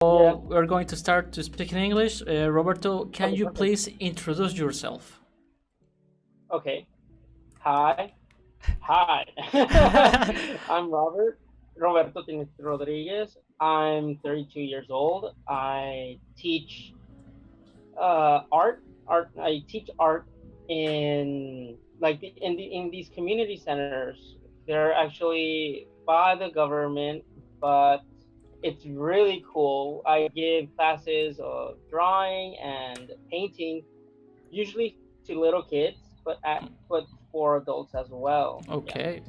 Yeah. So we're going to start to speak in English. Roberto, can Okay, you perfect. please introduce yourself? Okay. Hi. Hi. I'm Roberto Teniente Rodriguez. I'm 32 years old. I teach art. I teach art in these community centers. They're actually by the government, but it's really cool. I give classes of drawing and painting, usually to little kids, but for adults as well. Yeah, Okay.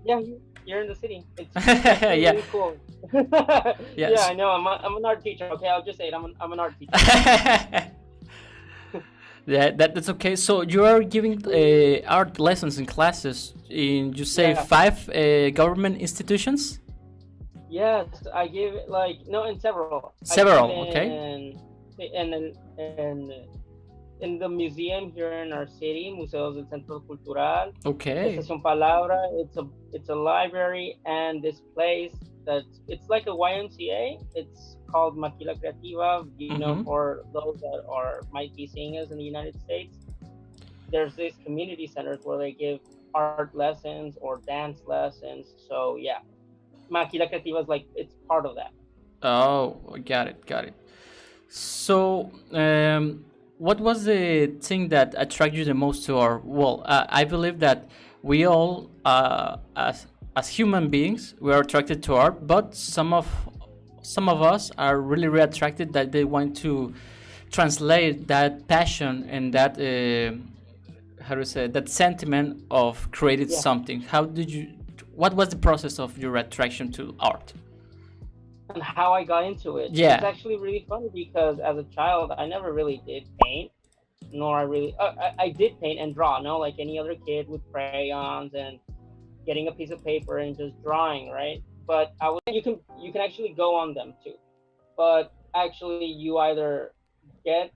yeah. You're in the city. It's actually Yeah. really cool. Yeah, Yes. I know. I'm an art teacher. Okay, I'll just say it. I'm an art teacher. Yeah, that's okay. So you are giving art lessons in classes in, you say, Yeah. five government institutions? Yes, I give like no in several. I give Several, okay? in in the museum here in our city, Museos del Centro Cultural, Okay. Estación Palabra. It's a library, and this place it's like a YMCA. It's called Maquila Creativa. Mm-hmm. For those that are might be seeing us in the United States, there's these community centers where they give art lessons or dance lessons. So yeah, Maquila Creativa is like it's part of that. Oh, got it, got it. So, what was the thing that attracted you the most to art? Well, I believe that we all, as human beings, we are attracted to art, but some of us are really, really attracted that they want to translate that passion and that how to say, that sentiment of creating Yeah. something. How did you? What was the process of your attraction to art? And how I got into it. It's Yeah. actually really funny because as a child, I never really did paint, nor I really. I did paint and draw, no, like any other kid with crayons and getting a piece of paper and just drawing, right? But you can actually go on them too. But actually, you either get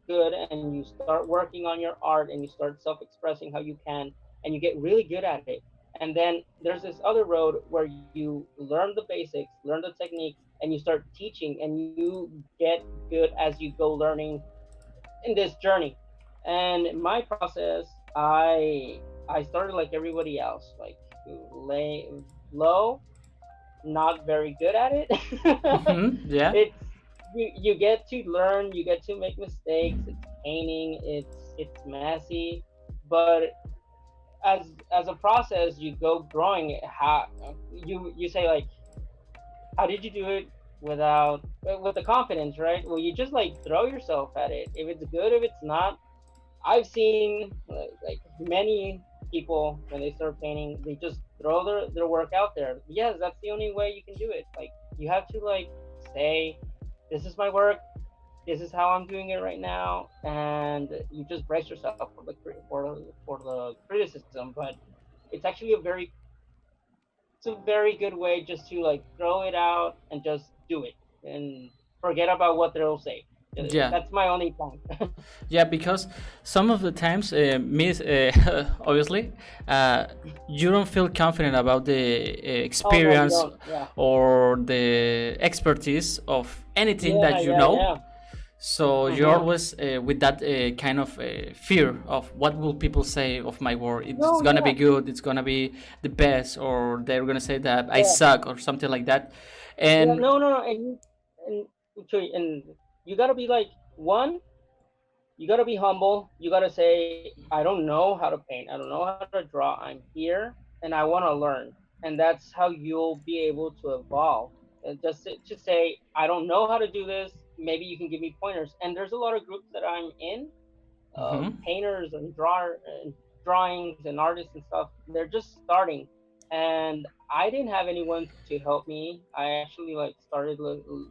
good and you start working on your art and you start self-expressing how you can, and you get really good at it. And then there's this other road where you learn the basics, learn the techniques, and you start teaching, and you get good as you go learning in this journey. And my process, I started like everybody else, like lay low, not very good at it. Mm-hmm. Yeah. it's you get to learn, you get to make mistakes. It's painting, it's messy, but as a process, you go growing. How you say like, how did you do it without with the confidence, right? Well, you just like throw yourself at it. If it's good, if it's not, I've seen like many people when they start painting, they just throw their work out there. Yes, that's the only way you can do it. Like you have to like say, this is my work, this is how I'm doing it right now, and you just brace yourself for the criticism. But it's actually it's a very good way just to like throw it out and just do it and forget about what they'll say. Yeah. That's my only point. Yeah, because some of the times, me, obviously, uh, you don't feel confident about the Oh no, you experience don't. Yeah, or the expertise of anything yeah, that you yeah, know. yeah. So you're Mm-hmm. always with that kind of fear of what will people say of my work. It's No, gonna be yeah, good. It's gonna be the best, or they're gonna say that I yeah, suck or something like that. yeah. And No, no, no. And and you gotta be like one. You gotta be humble. You gotta say, I don't know how to paint. I don't know how to draw. I'm here and I want to learn. And that's how you'll be able to evolve. And just say, I don't know how to do this. Maybe you can give me pointers. And there's a lot of groups that I'm in, mhm. painters and drawings and artists and stuff. They're just starting, and I didn't have anyone to help me. I actually like started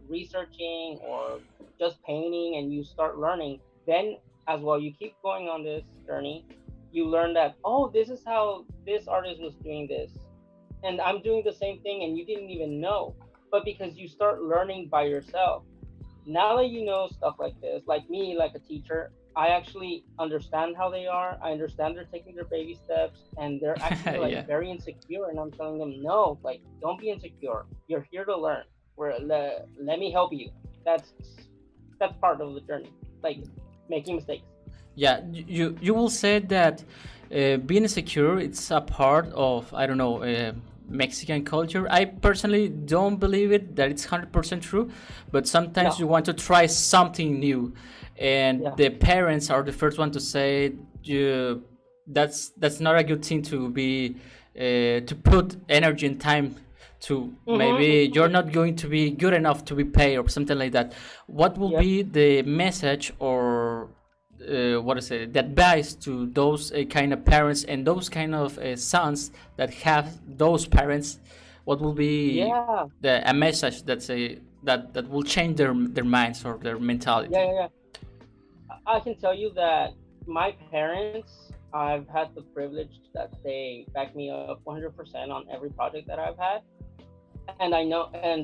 researching or just painting, and you start learning. Then, as well, you keep going on this journey. You learn that, oh, this is how this artist was doing this, and I'm doing the same thing, and you didn't even know. But because you start learning by yourself, now that you know stuff like this, like me, like a teacher, I actually understand how they are. I understand they're taking their baby steps, and they're actually like Yeah. very insecure. And I'm telling them, no, like don't be insecure. You're here to learn. Let me help you. That's that's part of the journey, like making mistakes. Yeah, you will say that being insecure it's a part of, I don't know, Mexican culture. I personally don't believe it that it's 100% true, but sometimes No. you want to try something new, and Yeah. the parents are the first one to say you that's not a good thing to be to put energy and time to. Maybe you're Mm-hmm. not going to be good enough to be paid or something like that. What will Yep. be the message or what is it, the advice to those kind of parents and those kind of sons that have those parents? What will be Yeah. a message that say that will change their minds or their Yeah. mentality? Yeah. Yeah. I can tell you that my parents, I've had the privilege that they back me up 100% on every project that I've had. And I know, and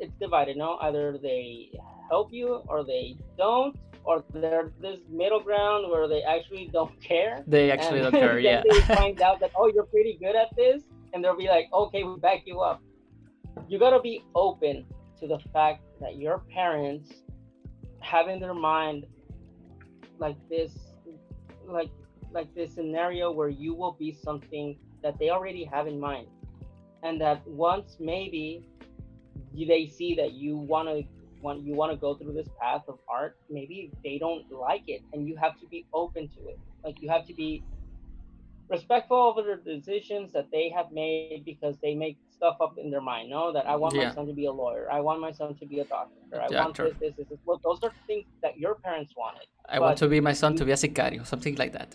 it's divided, no? Either they help you or they don't, or there's this middle ground where they actually don't care. They And actually don't care. then Yeah. they find out that, oh, you're pretty good at this. And they'll be like, okay, we back you up. You got to be open to the fact that your parents have in their mind like this, like like this scenario where you will be something that they already have in mind, and that once maybe they see that you want to go through this path of art, maybe they don't like it, and you have to be open to it. Like you have to be respectful of their decisions that they have made because they make stuff up in their mind. No, that I want my son Yeah. to be a lawyer, I want my son to be a doctor, I The want actor. this. Well, those are things that your parents wanted, I but want to be my son you to be a sicario, something like that.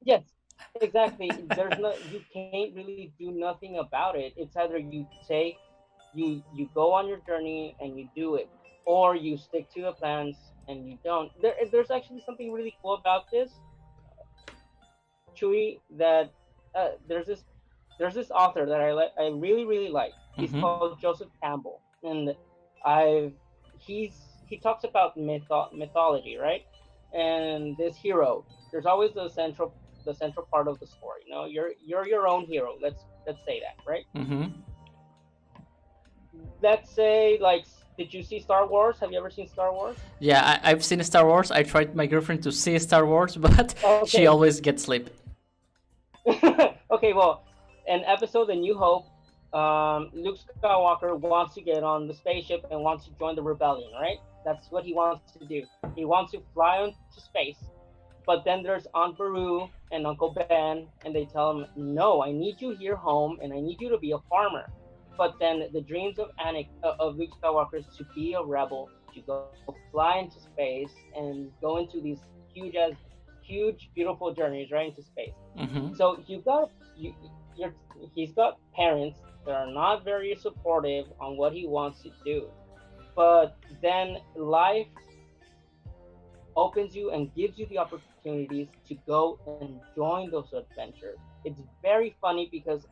yes, exactly. There's no, you can't really do nothing about it. It's either you go on your journey and you do it, or you stick to the plans and you don't. There's actually something really cool about this, Chewy. That there's this author that I really like. He's Hmm. called Joseph Campbell, and I've he's he talks about mythology, right? And this hero, there's always the central part of the story. You know, you're your own hero. Let's say that, right? Hmm. Let's say, like, did you see Star Wars? Have you ever seen Star Wars? Yeah, I've seen Star Wars. I tried my girlfriend to see Star Wars, but she Okay. always gets sleep. Okay, well, in episode The New Hope, Luke Skywalker wants to get on the spaceship and wants to join the rebellion, right? That's what he wants to do. He wants to fly into space. But then there's Aunt Beru and Uncle Ben, and they tell him, "No, I need you here home, and I need you to be a farmer." But then the dreams of of Luke Skywalker is to be a rebel, to go fly into space and go into these huge, beautiful journeys right into space. Hmm. So you're, he's got parents that are not very supportive on what he wants to do, but then life opens you and gives you the opportunities to go and join those adventures. It's very funny because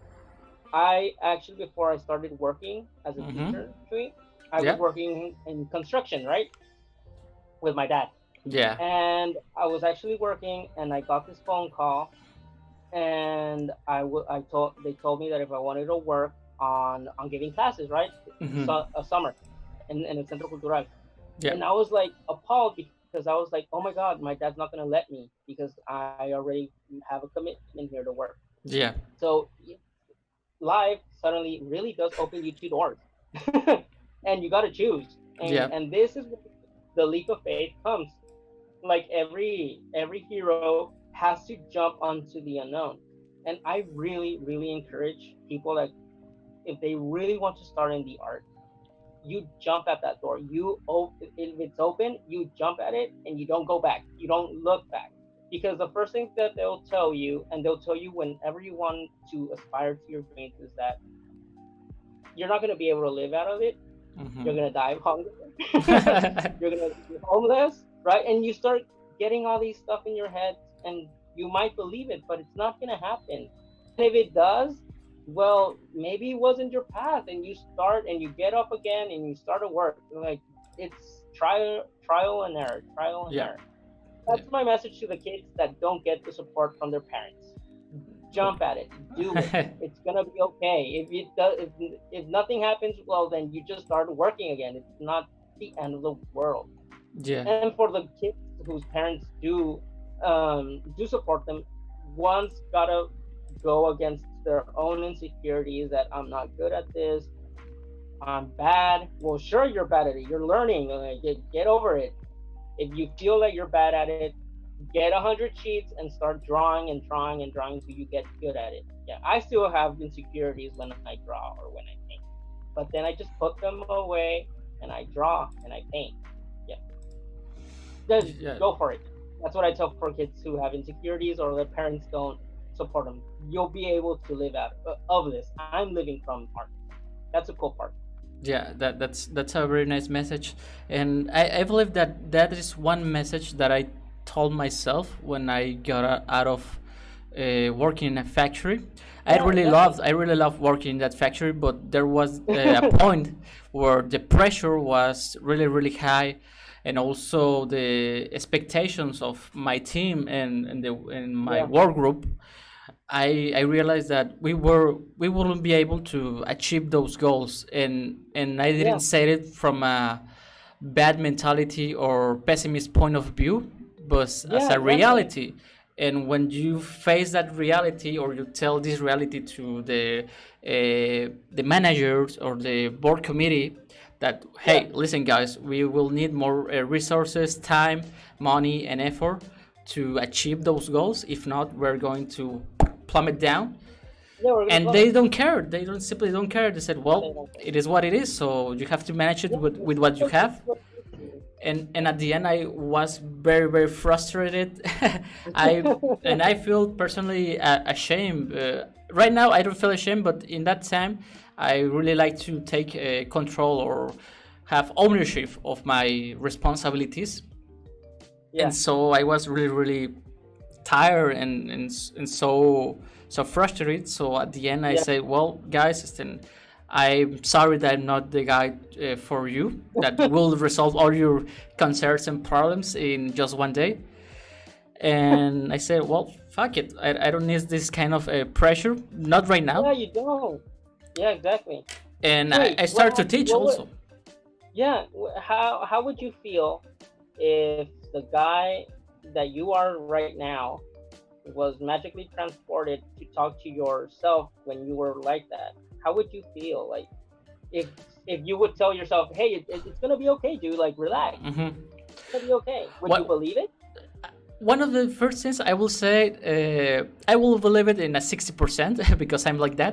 I actually, before I started working as a Hmm. teacher, I was Yeah. working in construction, right, with my dad. Yeah. And I was actually working, and I got this phone call, and I told they told me that if I wanted to work on giving classes, right, Hmm. so a summer in the Centro Cultural, Yeah. and I was like appalled because I was like, oh my God, my dad's not gonna let me because I already have a commitment here to work. Yeah. So life suddenly really does open you two doors, and you got to choose. Yeah. And this is where the leap of faith comes. Like every hero has to jump onto the unknown, and I really encourage people that if they really want to start in the art, you jump at that door. If it's open, you jump at it and you don't go back. You don't look back. Because the first thing that they'll tell you, and they'll tell you whenever you want to aspire to your dreams, is that you're not going to be able to live out of it. You're Hmm. going to die of hunger. You're going to be homeless, right? And you start getting all these stuff in your head, and you might believe it, but it's not going to happen. And if it does, well, maybe it wasn't your path, and you start and you get up again and you start to work. Like, it's trial and Yeah. error. Yeah. That's my message to the kids that don't get the support from their parents. Jump at it, do it. It's gonna be okay. If nothing happens, well, then you just start working again. It's not. the end of the world. Yeah. And for the kids whose parents do support them, one's gotta go against their own insecurities that I'm not good at this, I'm bad. Well, sure, you're bad at it. You're learning. Get over it. If you feel that you're bad at it, get 100 sheets and start drawing and drawing and drawing until you get good at it. Yeah, I still have insecurities when I draw or when I paint, but then I just put them away and I draw and I paint. Yeah, just Yeah. go for it. That's what I tell for kids who have insecurities or their parents don't support them. You'll be able to live out of this. I'm living from art. That's a cool part. Yeah, that's a very nice message, and I believe that that is one message that I told myself when I got out of working in a factory. Yeah, I really loved working in that factory, but there was a point where the pressure was really high, and also the expectations of my team and my yeah, work group. I realized that we wouldn't be able to achieve those goals, and I yeah, didn't say it from a bad mentality or pessimist point of view, but as yeah, a exactly. reality. And when you face that reality, or you tell this reality to the managers or the board committee, that Yeah, hey, listen guys, we will need more resources, time, money, and effort to achieve those goals. If not, we're going to plummet down. yeah, we're gonna And plummet. they don't care. They don't simply don't care. They said, Yeah, they well, don't care. it is what it is. So you have to manage it Yeah, with what you because it's have. what it is. And at the end, I was very frustrated. I and I feel personally ashamed. Right now, I don't feel ashamed, but in that time, I really like to take control or have ownership of my responsibilities. And Yeah, so I was really tired and so frustrated. So at the end, I yeah, said, well, guys, then I'm sorry that I'm not the guy for you that will resolve all your concerns and problems in just one day. And I said, well, fuck it. I don't need this kind of pressure, not right yeah. now. You don't. Yeah, exactly. And Wait, I what started to happened? teach also. Yeah, how would you feel if the guy that you are right now was magically transported to talk to yourself when you were like that? How would you feel? Like if if you would tell yourself, "Hey, it's gonna be okay, dude. Like relax, Hmm. it's gonna be okay." Would you What believe it? one of the first things I will say, I will believe it in a 60% because I'm like that.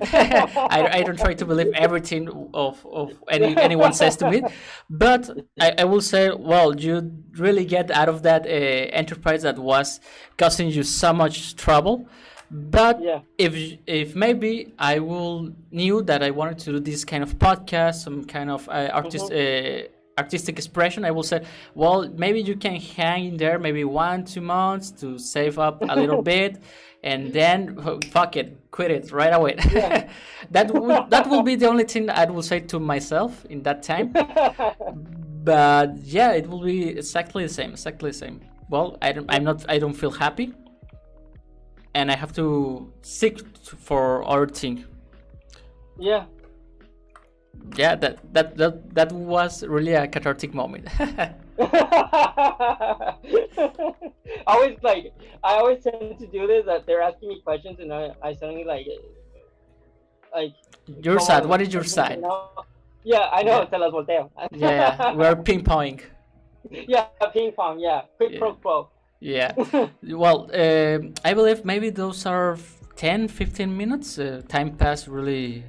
I don't try to believe everything of anyone says to me, but I will say, well, you really get out of that enterprise that was causing you so much trouble. But Yeah. if maybe I will knew that I wanted to do this kind of podcast, some kind of Hmm. artistic expression, I will say, well, maybe you can hang in there maybe 1 2 months to save up a little bit, and then fuck it, quit it right away. Yeah. That will be the only thing I will say to myself in that time. But yeah, it will be exactly the same, exactly the same. Well, I don't feel happy, and I have to seek for other thing. Yeah. Yeah, that was really a cathartic moment. I always like I always tend to do this that they're asking me questions and I suddenly like Your como side, what is your you side? know yeah I know Yeah, te las volteo. yeah, we're ping ponging. Yeah, ping pong, yeah, quid Yeah, pro quo. yeah. Well, I believe maybe those are 10 15 minutes. Time passed really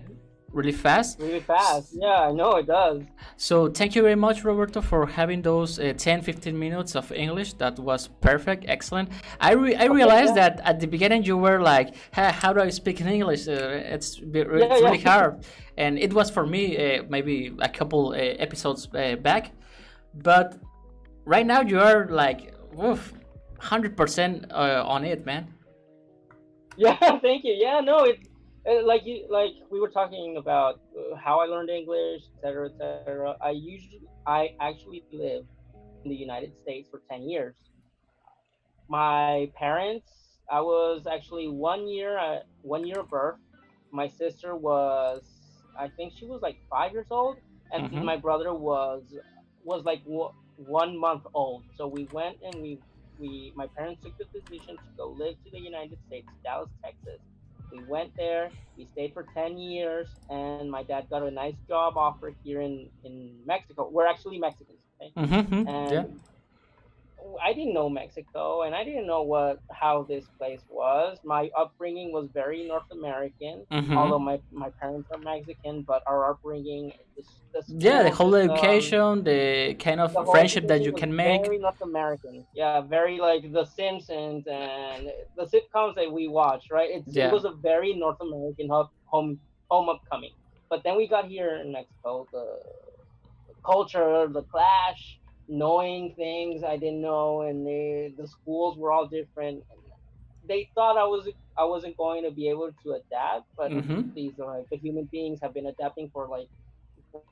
fast. Really fast, yeah, I know it does. So thank you very much, Roberto, for having those 10 15 minutes of English. That was perfect, excellent. I Okay, realized yeah, that at the beginning you were like, hey, how do I speak in English? yeah, It's really yeah. hard, and it was for me maybe a couple episodes back. But right now you are like, oof, 100% on it, man. Yeah, thank you. Yeah, no, it's like you like we were talking about how I learned English, etc., etc. I actually lived in the United States for 10 years. My parents, I was actually 1 year of birth. My sister was, I think she was like 5 years old, and my Mm-hmm. brother was was like 1 month old. So we went and my parents took the decision to go live to the United States, Dallas, Texas. We went there. We stayed for 10 years, and my dad got a nice job offer here in Mexico. We're actually Mexicans, okay? Mm-hmm. Yeah. And I didn't know Mexico, and I didn't know what how this place was. My upbringing was very North American, Mm-hmm. although my parents are Mexican, but our upbringing, the Yeah, the school whole system, education, the kind of the whole friendship that education you was can make. very North American. Yeah, very like The Simpsons and the sitcoms that we watch. Right? It Yeah. was a very North American home upcoming. But then we got here in Mexico, the culture, the clash, knowing things I didn't know, and the schools were all different. And they thought I wasn't going to be able to adapt, but Mm-hmm. these are like the human beings have been adapting for like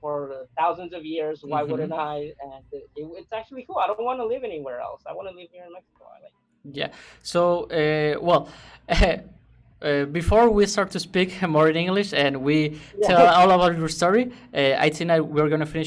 for thousands of years. Why wouldn't Mm-hmm. I? And it's actually cool. I don't want to live anywhere else. I want to live here in Mexico. I like. Yeah. So, well, before we start to speak more in English and we tell Yeah. all about your story, I think that we're gonna finish